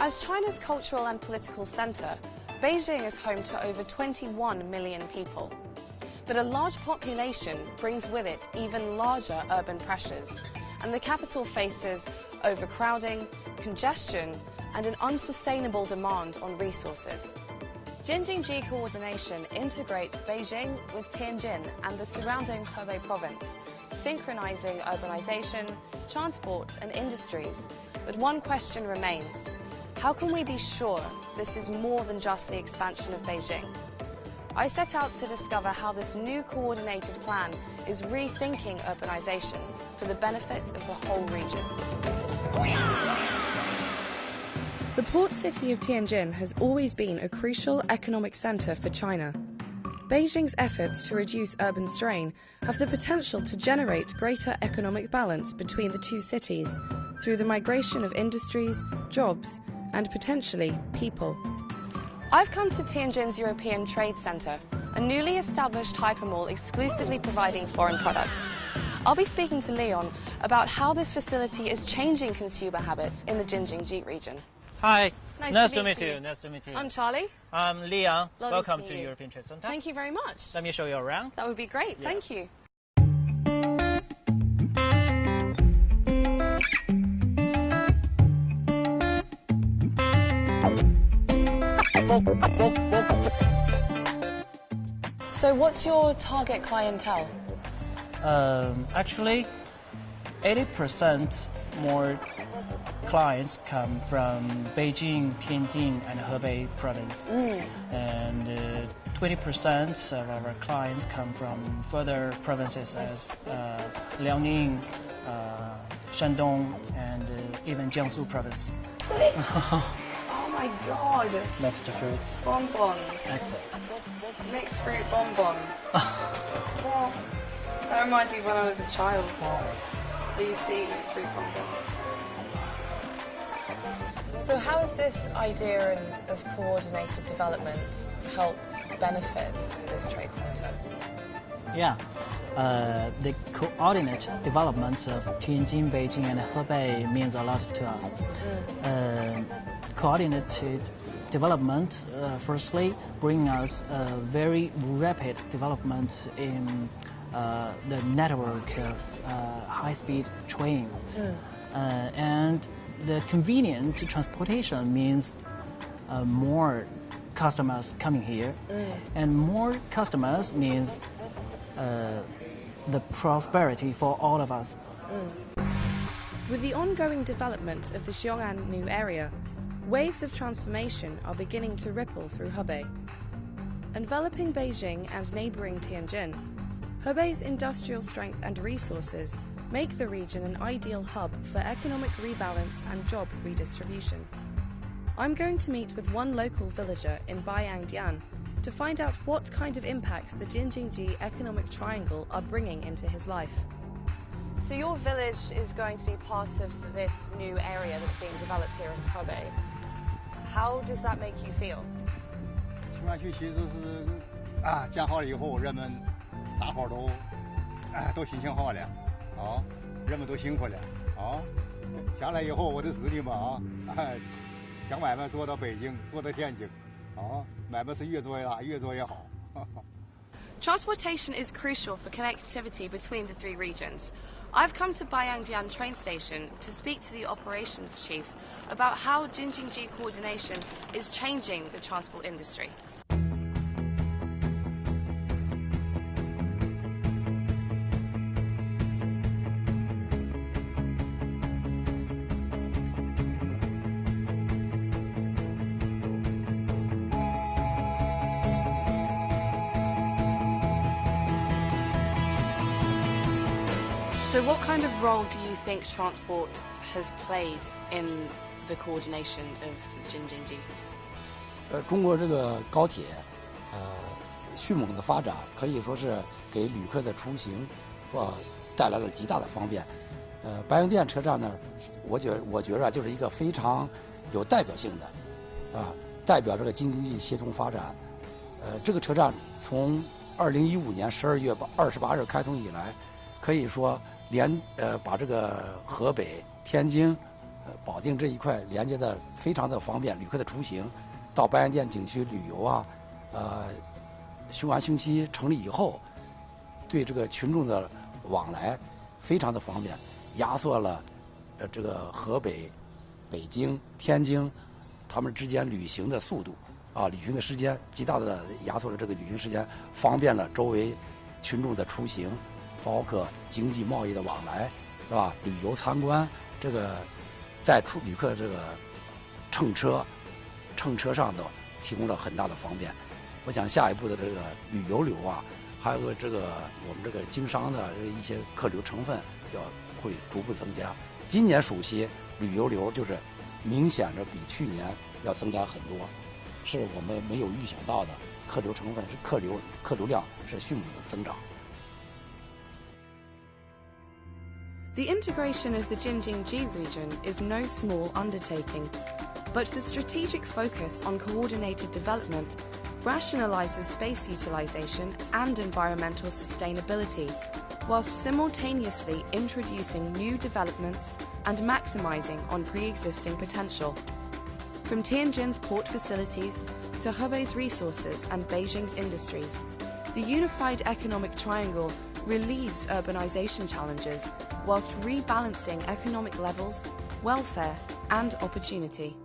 As China's cultural and political centre, Beijing is home to over 21 million people. But a large population brings with it even larger urban pressures, and the capital faces overcrowding, congestion, and an unsustainable demand on resources. Jing-Jin-Ji Coordination integrates Beijing with Tianjin and the surrounding Hebei province, synchronizing urbanization, transport, and industries. But one question remains: how can we be sure this is more than just the expansion of Beijing? I set out to discover how this new coordinated plan is rethinking urbanization for the benefit of the whole region. The port city of Tianjin has always been a crucial economic centre for China. Beijing's efforts to reduce urban strain have the potential to generate greater economic balance between the two cities through the migration of industries, jobs, and potentially people. I've come to Tianjin's European Trade Centre, a newly established hypermall exclusively providing foreign products. I'll be speaking to Leon about how this facility is changing consumer habits in the Jing-Jin-Ji region. Hi. Nice to meet you. Nice to meet you. I'm Charlie. I'm Leon. Lovely Welcome to to meet you. European Trade Center. Thank you very much. Let me show you around. That would be great. Yeah. Thank you. So what's your target clientele? Actually, 80% more clients come from Beijing, Tianjin, and Hebei province. And 20% of our clients come from further provinces as Liaoning, Shandong, and even Jiangsu province. Oh my God! Mixed fruits. Bonbons. That's it. Mixed fruit bonbons. Oh, that reminds me of when I was a child. I used to eat mixed fruit bonbons. So how has this idea of coordinated development helped benefit this trade centre? Yeah, the coordinate development of Tianjin, Beijing, and Hebei means a lot to us. Coordinated development, firstly, bring us a very rapid development in the network of high-speed train. And the convenient transportation means more customers coming here, and more customers means the prosperity for all of us. With the ongoing development of the Xiong'an New Area, waves of transformation are beginning to ripple through Hebei. Enveloping Beijing and neighbouring Tianjin, Hebei's industrial strength and resources make the region an ideal hub for economic rebalance and job redistribution. I'm going to meet with one local villager in Baiyangdian to find out what kind of impacts the Jing-Jin-Ji economic triangle are bringing into his life. So your village is going to be part of this new area that's being developed here in Hebei. How does that make you feel? 兴安区其实是建好了以后，人们大伙都心情好了，人们都辛苦了，下来以后我的子弟们想买卖做到北京，做到天津，买卖是越做越大，越做越好。Transportation is crucial for connectivity between the three regions. I've come to Baiyangdian train station to speak to the operations chief about how Jing-Jin-Ji Coordination is changing the transport industry. So what kind of role do you think transport has played in the coordination of Jing-Jin-Ji? 中国这个高铁，迅猛的发展，可以说是给旅客的出行，带来了极大的方便。白洋淀车站呢，我觉着就是一个非常有代表性的，代表这个京津冀协同发展。这个车站从2015年12月28日开通以来，可以说把这个河北、天津、保定这一块连接的非常的方便，旅客的出行，到白洋淀景区旅游啊，雄安新区成立以后，对这个群众的往来非常的方便，压缩了这个河北、北京、天津他们之间旅行的速度啊，旅行的时间极大的压缩了这个旅行时间，方便了周围群众的出行，包括经济贸易的往来，是吧？旅游参观，这个带出旅客这个乘车上头提供了很大的方便。我想下一步的这个旅游流啊，还有这个我们这个经商的一些客流成分会逐步增加。今年暑期旅游流就是明显的比去年要增加很多，是我们没有预想到的，客流成分是客流量是迅猛的增长。The integration of the Jing-Jin-Ji region is no small undertaking, but the strategic focus on coordinated development rationalizes space utilization and environmental sustainability, whilst simultaneously introducing new developments and maximizing on pre-existing potential. From Tianjin's port facilities to Hebei's resources and Beijing's industries, the unified economic triangle relieves urbanization challenges whilst rebalancing economic levels, welfare and opportunity.